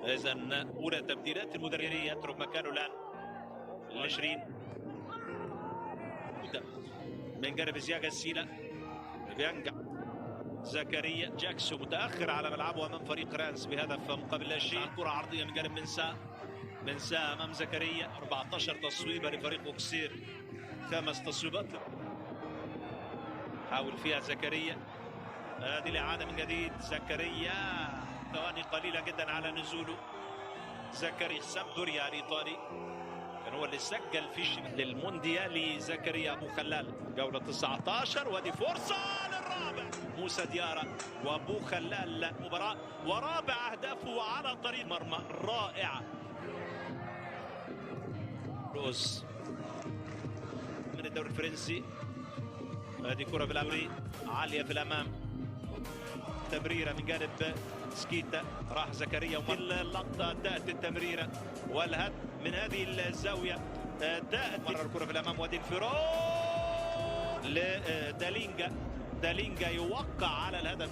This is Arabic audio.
إذا أولى تبديلات المدرب يترك مكانه الآن 20 من جانب زياجا السيلة بينجح زكريا جاكسو متأخر على ملعبه أمام فريق رانس بهدف مقابل لا شيء. كرة عرضية من جانب منسا أمام زكريا. 14 تصويبة لفريق أوكسير، 5 تصويبات حاول فيها زكريا. هذه الإعادة من جديد. زكريا ثواني قليلة جدا على نزوله. زكريا سامدوريا الإيطالي كان هو اللي سجل في للمونديالي. زكريا أبو خلال جولة 19 ودي فرصة للرابع. موسى ديارة وأبو خلال مباراة ورابع أهدافه على طريق مرمى رائعة. روز من الدوري الفرنسي. هذه كرة في الأمري عالية في الأمام. تمريرة من جانب سكيتا. راح زكريا اللقطة تأتي التمريرة والهد من هذه الزاوية. تأتي مرة الكرة في الأمام ودي انفراد لدالينجا. دالينجا يوقع على الهدف.